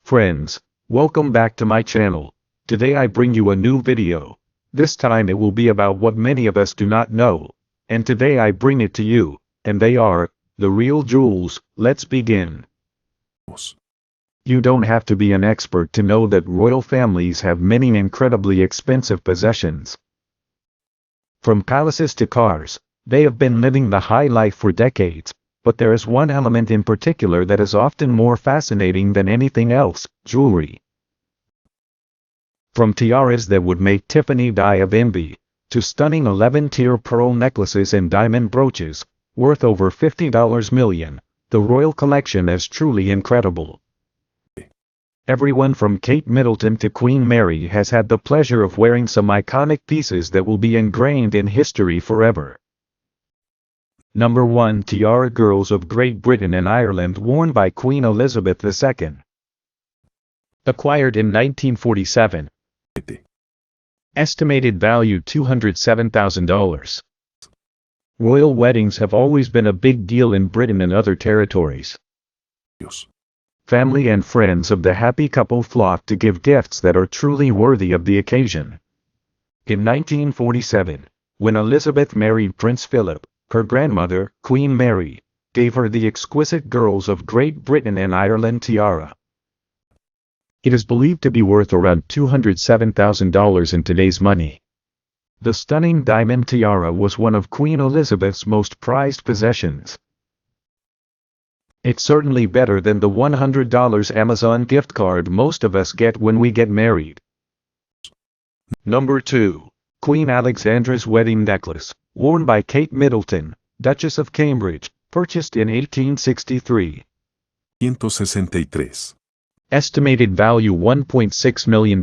Friends, welcome back to my channel. Today I bring you a new video. This time it will be about what many of us do not know. And today I bring it to you, and they are the real jewels. Let's begin. You don't have to be an expert to know that royal families have many incredibly expensive possessions. From palaces to cars, they have been living the high life for decades. But there is one element in particular that is often more fascinating than anything else: jewelry. From tiaras that would make Tiffany die of envy, to stunning 11-tier pearl necklaces and diamond brooches, worth over $50 million, the royal collection is truly incredible. Everyone from Kate Middleton to Queen Mary has had the pleasure of wearing some iconic pieces that will be ingrained in history forever. Number 1. Tiara Girls of Great Britain and Ireland, worn by Queen Elizabeth II. Acquired in 1947. Estimated value $207,000. Royal weddings have always been a big deal in Britain and other territories. Family and friends of the happy couple flock to give gifts that are truly worthy of the occasion. In 1947, when Elizabeth married Prince Philip, her grandmother, Queen Mary, gave her the exquisite Girls of Great Britain and Ireland tiara. It is believed to be worth around $207,000 in today's money. The stunning diamond tiara was one of Queen Elizabeth's most prized possessions. It's certainly better than the $100 Amazon gift card most of us get when we get married. Number 2. Queen Alexandra's Wedding Necklace, worn by Kate Middleton, Duchess of Cambridge, purchased in 1863. 163. Estimated value $1.6 million.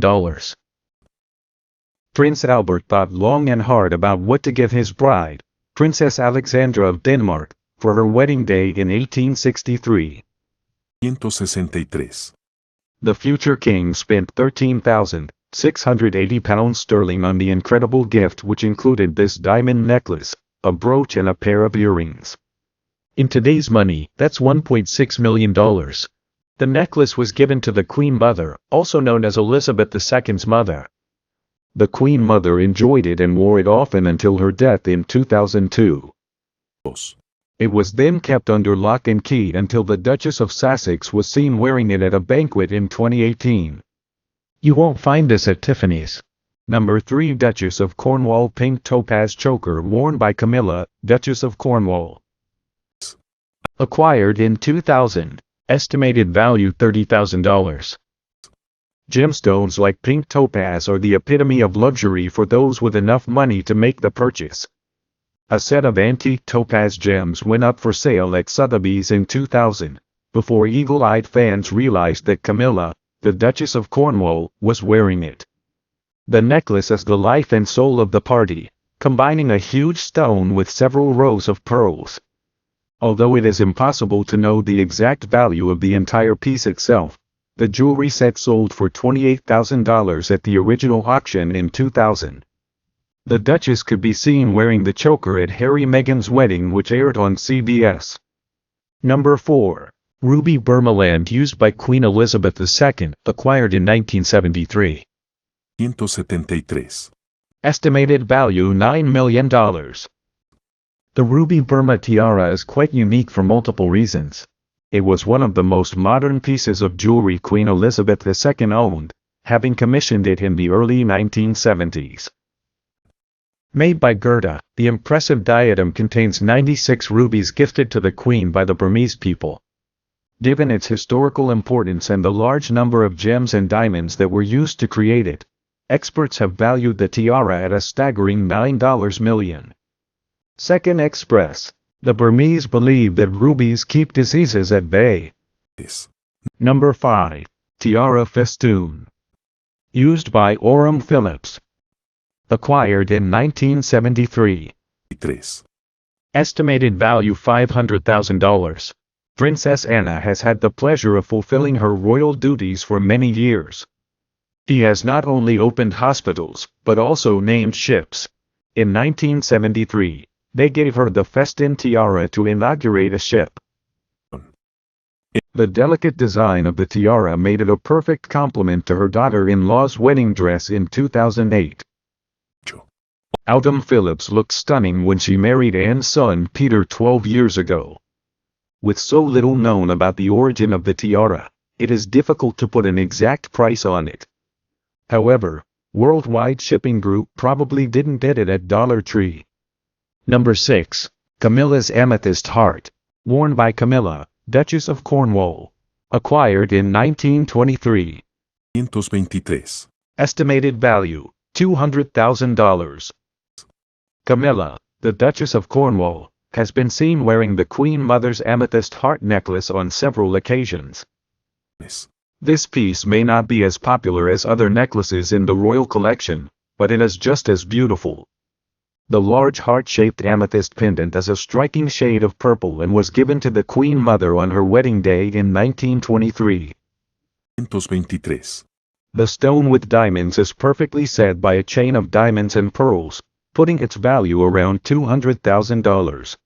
Prince Albert thought long and hard about what to give his bride, Princess Alexandra of Denmark, for her wedding day in 1863. 163. The future king spent £13,680 sterling on the incredible gift, which included this diamond necklace, a brooch and a pair of earrings. In today's money, that's $1.6 million. The necklace was given to the Queen Mother, also known as Elizabeth II's mother. The Queen Mother enjoyed it and wore it often until her death in 2002. It was then kept under lock and key until the Duchess of Sussex was seen wearing it at a banquet in 2018. You won't find this at Tiffany's. Number 3. Duchess of Cornwall Pink Topaz Choker, worn by Camilla, Duchess of Cornwall. Acquired in 2000. Estimated value $30,000. Gemstones like pink topaz are the epitome of luxury for those with enough money to make the purchase. A set of antique topaz gems went up for sale at Sotheby's in 2000, before eagle-eyed fans realized that Camilla, the Duchess of Cornwall, was wearing it. The necklace is the life and soul of the party, combining a huge stone with several rows of pearls. Although it is impossible to know the exact value of the entire piece itself, the jewelry set sold for $28,000 at the original auction in 2000. The Duchess could be seen wearing the choker at Harry-Meghan's wedding, which aired on CBS. Number 4. Ruby Burmaland used by Queen Elizabeth II, acquired in 1973. 173. Estimated value $9 million. The Ruby Burma tiara is quite unique for multiple reasons. It was one of the most modern pieces of jewelry Queen Elizabeth II owned, having commissioned it in the early 1970s. Made by Gerda, the impressive diadem contains 96 rubies gifted to the Queen by the Burmese people. Given its historical importance and the large number of gems and diamonds that were used to create it, experts have valued the tiara at a staggering $9 million. Second Express. The Burmese believe that rubies keep diseases at bay. Number 5. Tiara Festoon. Used by Orem Phillips. Acquired in 1973. Estimated value $500,000. Princess Anna has had the pleasure of fulfilling her royal duties for many years. She has not only opened hospitals, but also named ships. In 1973, they gave her the Festin tiara to inaugurate a ship. The delicate design of the tiara made it a perfect complement to her daughter-in-law's wedding dress in 2008. Autumn Phillips looked stunning when she married Anne's son Peter 12 years ago. With so little known about the origin of the tiara, it is difficult to put an exact price on it. However, Worldwide Shipping Group probably didn't get it at Dollar Tree. Number 6. Camilla's Amethyst Heart, worn by Camilla, Duchess of Cornwall. Acquired in 1923. 523. Estimated value, $200,000. Camilla, the Duchess of Cornwall, has been seen wearing the Queen Mother's amethyst heart necklace on several occasions. Yes. This piece may not be as popular as other necklaces in the royal collection, but it is just as beautiful. The large heart-shaped amethyst pendant is a striking shade of purple and was given to the Queen Mother on her wedding day in 1923. 523. The stone with diamonds is perfectly set by a chain of diamonds and pearls, putting its value around $200,000.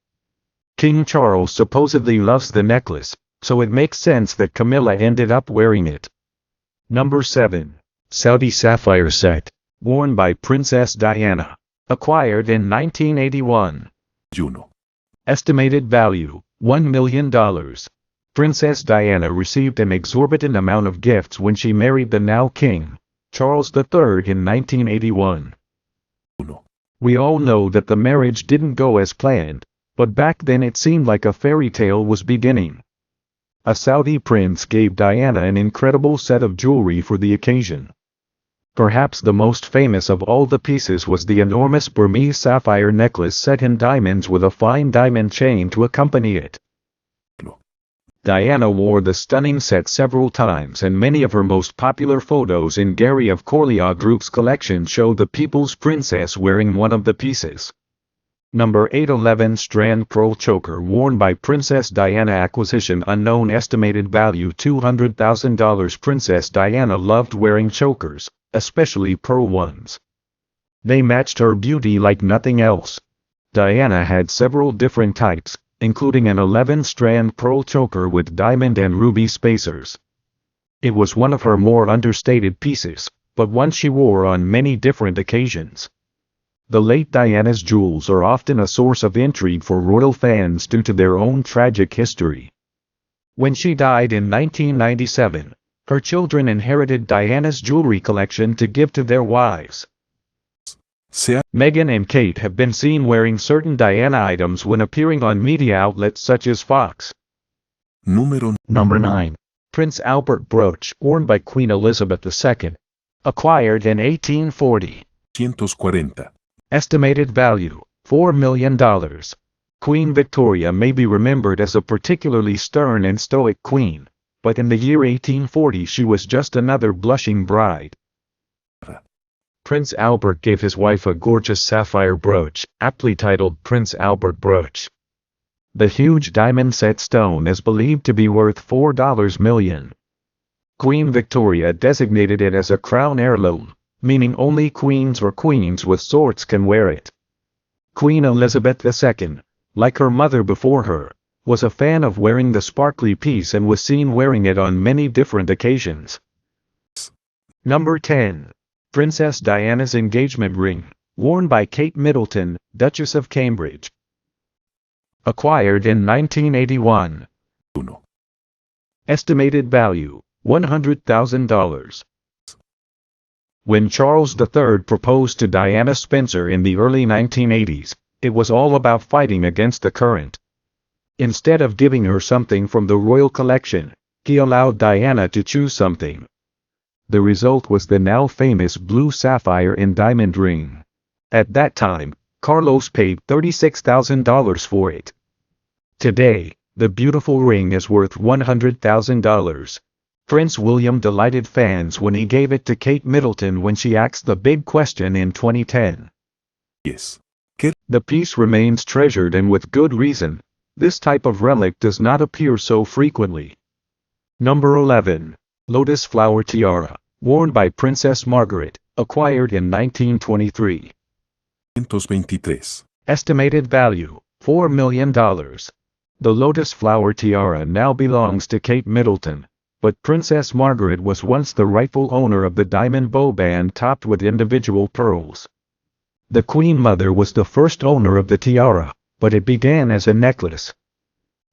King Charles supposedly loves the necklace, so it makes sense that Camilla ended up wearing it. Number 7. Saudi Sapphire Set, worn by Princess Diana. Acquired in 1981. Juno. Estimated value, $1 million. Princess Diana received an exorbitant amount of gifts when she married the now King, Charles III in 1981. Juno. We all know that the marriage didn't go as planned, but back then it seemed like a fairy tale was beginning. A Saudi prince gave Diana an incredible set of jewelry for the occasion. Perhaps the most famous of all the pieces was the enormous Burmese sapphire necklace set in diamonds with a fine diamond chain to accompany it. No. Diana wore the stunning set several times, and many of her most popular photos in Gary of Corlear Group's collection show the People's Princess wearing one of the pieces. Number 8. 11-strand pearl choker worn by Princess Diana. Acquisition unknown. Estimated value $200,000. Princess Diana loved wearing chokers, especially pearl ones. They matched her beauty like nothing else. Diana had several different types, including an 11-strand pearl choker with diamond and ruby spacers. It was one of her more understated pieces, but one she wore on many different occasions. The late Diana's jewels are often a source of intrigue for royal fans due to their own tragic history. When she died in 1997, her children inherited Diana's jewelry collection to give to their wives. Meghan and Kate have been seen wearing certain Diana items when appearing on media outlets such as Fox. Number 9. Prince Albert brooch worn by Queen Elizabeth II. Acquired in 1840. 140. Estimated value, $4 million. Queen Victoria may be remembered as a particularly stern and stoic queen, but in the year 1840 she was just another blushing bride. Prince Albert gave his wife a gorgeous sapphire brooch, aptly titled Prince Albert brooch. The huge diamond-set stone is believed to be worth $4 million. Queen Victoria designated it as a crown heirloom, meaning only queens or queens with swords can wear it. Queen Elizabeth II, like her mother before her, was a fan of wearing the sparkly piece and was seen wearing it on many different occasions. Number 10. Princess Diana's engagement ring, worn by Kate Middleton, Duchess of Cambridge. Acquired in 1981. Juno. Estimated value, $100,000. When Charles III proposed to Diana Spencer in the early 1980s, it was all about fighting against the current. Instead of giving her something from the royal collection, he allowed Diana to choose something. The result was the now famous blue sapphire and diamond ring. At that time, Carlos paid $36,000 for it. Today, the beautiful ring is worth $100,000. Prince William delighted fans when he gave it to Kate Middleton when she asked the big question in 2010. Yes. The piece remains treasured, and with good reason. This type of relic does not appear so frequently. Number 11. Lotus flower tiara, worn by Princess Margaret, acquired in 1923. 523. Estimated value, $4 million. The lotus flower tiara now belongs to Kate Middleton, but Princess Margaret was once the rightful owner of the diamond bow band topped with individual pearls. The Queen Mother was the first owner of the tiara, but it began as a necklace.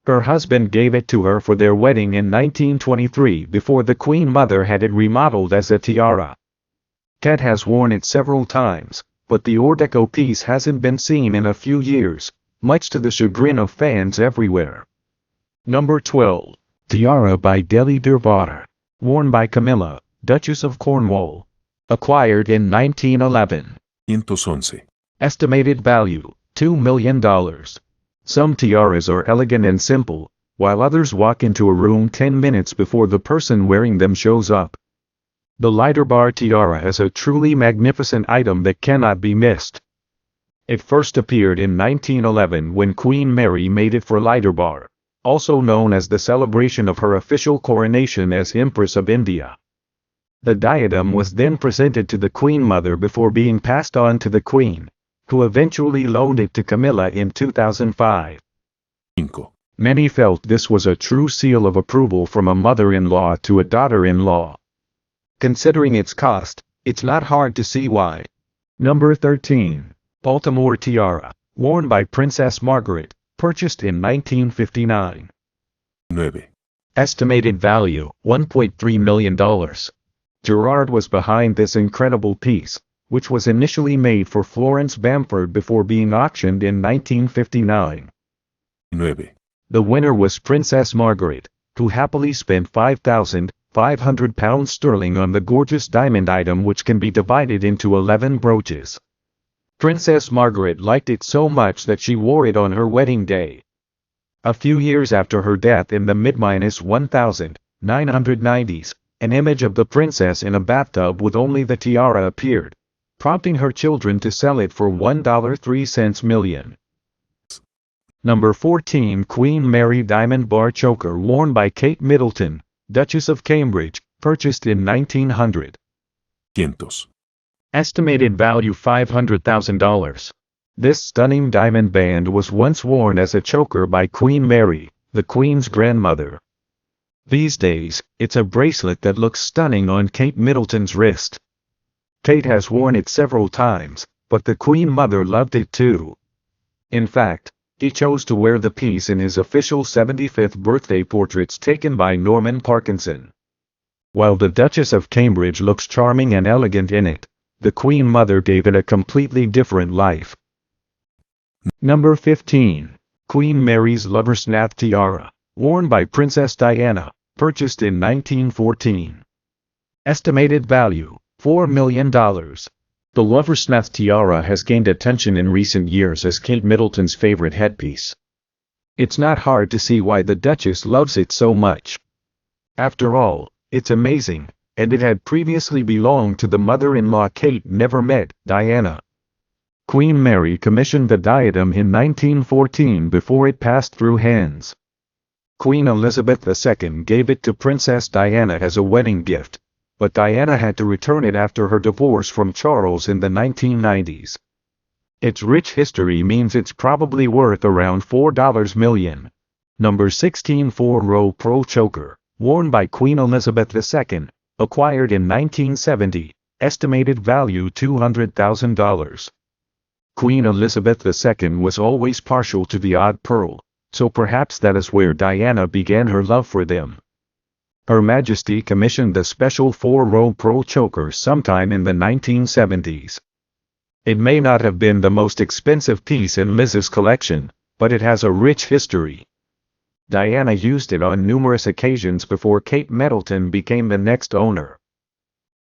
Her husband gave it to her for their wedding in 1923 before the Queen Mother had it remodeled as a tiara. Kate has worn it several times, but the Art Deco piece hasn't been seen in a few years, much to the chagrin of fans everywhere. Number 12. Tiara by Delhi Durbar. Worn by Camilla, Duchess of Cornwall. Acquired in 1911. 111. Estimated value, $2 million. Some tiaras are elegant and simple, while others walk into a room 10 minutes before the person wearing them shows up. The Durbar tiara is a truly magnificent item that cannot be missed. It first appeared in 1911 when Queen Mary made it for Durbar, also known as the celebration of her official coronation as Empress of India. The diadem was then presented to the Queen Mother before being passed on to the Queen, who eventually loaned it to Camilla in 2005. 5. Many felt this was a true seal of approval from a mother-in-law to a daughter-in-law. Considering its cost, it's not hard to see why. Number 13. Baltimore tiara, worn by Princess Margaret, purchased in 1959. 9. Estimated value, $1.3 million. Gerard was behind this incredible piece, which was initially made for Florence Bamford before being auctioned in 1959. 9. The winner was Princess Margaret, who happily spent £5,500 sterling on the gorgeous diamond item, which can be divided into 11 brooches. Princess Margaret liked it so much that she wore it on her wedding day. A few years after her death in the mid-1990s, an image of the princess in a bathtub with only the tiara appeared, prompting her children to sell it for $1.03 million. Number 14. Queen Mary Diamond Bar Choker, worn by Kate Middleton, Duchess of Cambridge, purchased in 1900. 500. Estimated value $500,000. This stunning diamond band was once worn as a choker by Queen Mary, the Queen's grandmother. These days, it's a bracelet that looks stunning on Kate Middleton's wrist. Kate has worn it several times, but the Queen Mother loved it too. In fact, he chose to wear the piece in his official 75th birthday portraits taken by Norman Parkinson. While the Duchess of Cambridge looks charming and elegant in it, the Queen Mother gave it a completely different life. Number 15. Queen Mary's Loversnath Tiara, worn by Princess Diana, purchased in 1914. Estimated value, $4 million. The Loversnath tiara has gained attention in recent years as Kate Middleton's favorite headpiece. It's not hard to see why the Duchess loves it so much. After all, it's amazing, and it had previously belonged to the mother-in-law Kate never met, Diana. Queen Mary commissioned the diadem in 1914 before it passed through hands. Queen Elizabeth II gave it to Princess Diana as a wedding gift, but Diana had to return it after her divorce from Charles in the 1990s. Its rich history means it's probably worth around $4 million. Number 16. 4-row pearl choker, worn by Queen Elizabeth II, acquired in 1970, estimated value $200,000. Queen Elizabeth II was always partial to the odd pearl, so perhaps that is where Diana began her love for them. Her Majesty commissioned the special 4-row pearl choker sometime in the 1970s. It may not have been the most expensive piece in Liz's collection, but it has a rich history. Diana used it on numerous occasions before Kate Middleton became the next owner.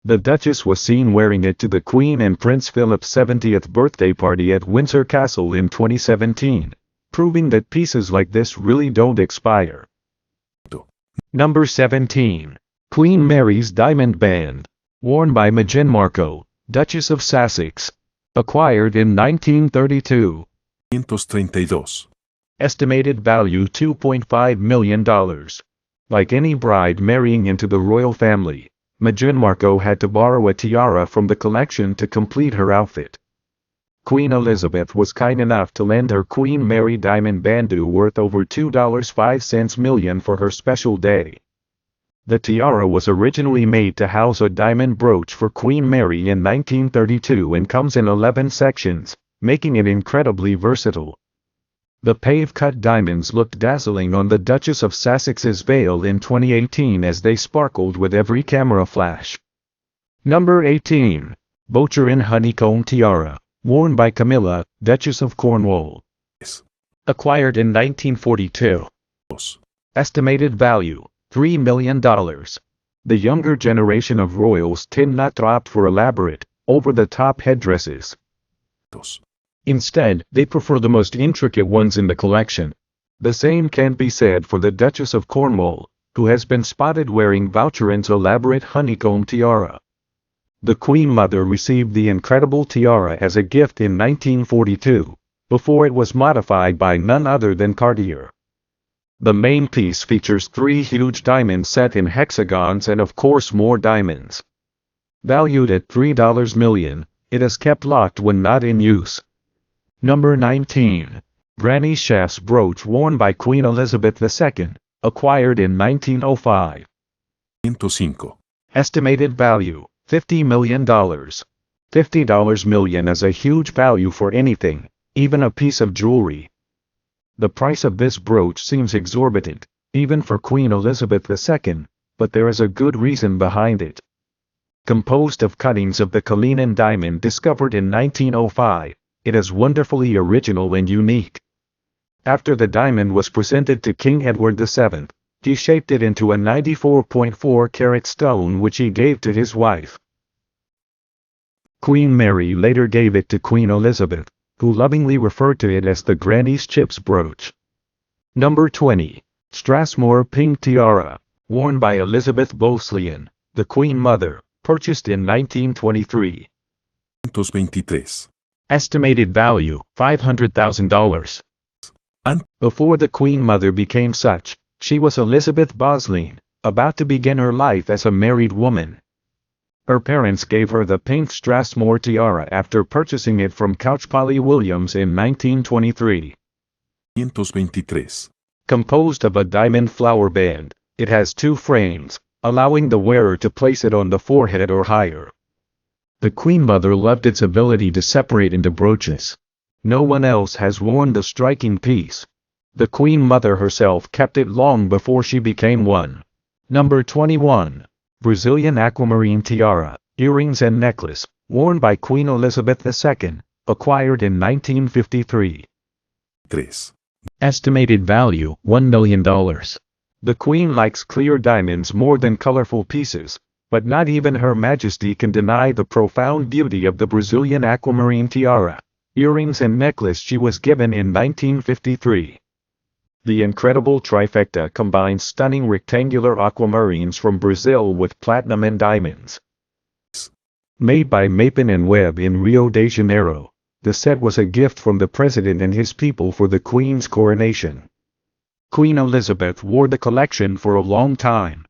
The Duchess was seen wearing it to the Queen and Prince Philip's 70th birthday party at Windsor Castle in 2017, proving that pieces like this really don't expire. Number 17. Queen Mary's Diamond Band, worn by Meghan Markle, Duchess of Sussex, acquired in 1932. 532. Estimated value $2.5 million. Like any bride marrying into the royal family, Meghan Markle had to borrow a tiara from the collection to complete her outfit. Queen Elizabeth was kind enough to lend her Queen Mary diamond bandeau worth over $2.05 million for her special day. The tiara was originally made to house a diamond brooch for Queen Mary in 1932 and comes in 11 sections, making it incredibly versatile. The pave-cut diamonds looked dazzling on the Duchess of Sussex's veil in 2018 as they sparkled with every camera flash. Number 18. Boucherin Honeycomb Tiara, worn by Camilla, Duchess of Cornwall. Acquired in 1942. Estimated value, $3 million. The younger generation of royals tend not to opt for elaborate, over-the-top headdresses. Instead, they prefer the most intricate ones in the collection. The same can be said for the Duchess of Cornwall, who has been spotted wearing Boucherin's elaborate honeycomb tiara. The Queen Mother received the incredible tiara as a gift in 1942, before it was modified by none other than Cartier. The main piece features 3 huge diamonds set in hexagons and of course more diamonds. Valued at $3 million, it is kept locked when not in use. Number 19. Granny Chef's brooch worn by Queen Elizabeth II, acquired in 1905. 105. Estimated value, $50 million. $50 million is a huge value for anything, even a piece of jewelry. The price of this brooch seems exorbitant, even for Queen Elizabeth II, but there is a good reason behind it. Composed of cuttings of the Cullinan diamond discovered in 1905, it is wonderfully original and unique. After the diamond was presented to King Edward VII, he shaped it into a 94.4 carat stone which he gave to his wife. Queen Mary later gave it to Queen Elizabeth, who lovingly referred to it as the Granny's Chips brooch. Number 20. Strathmore Pink Tiara, worn by Elizabeth Bosleyan, the Queen Mother, purchased in 1923. 123. Estimated value, $500,000. Before the Queen Mother became such, she was Elizabeth Bosleyan, about to begin her life as a married woman. Her parents gave her the pink Strathmore tiara after purchasing it from Couch Polly Williams in 1923. 123. Composed of a diamond flower band, it has 2 frames, allowing the wearer to place it on the forehead or higher. The Queen Mother loved its ability to separate into brooches. No one else has worn the striking piece. The Queen Mother herself kept it long before she became one. Number 21. Brazilian Aquamarine Tiara, earrings and necklace, worn by Queen Elizabeth II, acquired in 1953. 3. Estimated value, $1 million. The Queen likes clear diamonds more than colorful pieces, but not even Her Majesty can deny the profound beauty of the Brazilian Aquamarine Tiara, earrings and necklace she was given in 1953. The incredible trifecta combines stunning rectangular aquamarines from Brazil with platinum and diamonds. Made by Mapen & Webb in Rio de Janeiro, the set was a gift from the President and his people for the Queen's coronation. Queen Elizabeth wore the collection for a long time.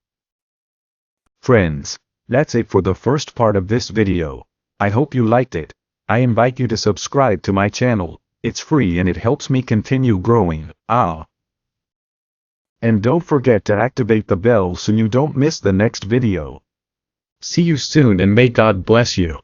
Friends, that's it for the first part of this video. I hope you liked it. I invite you to subscribe to my channel. It's free and it helps me continue growing. And don't forget to activate the bell so you don't miss the next video. See you soon and may God bless you.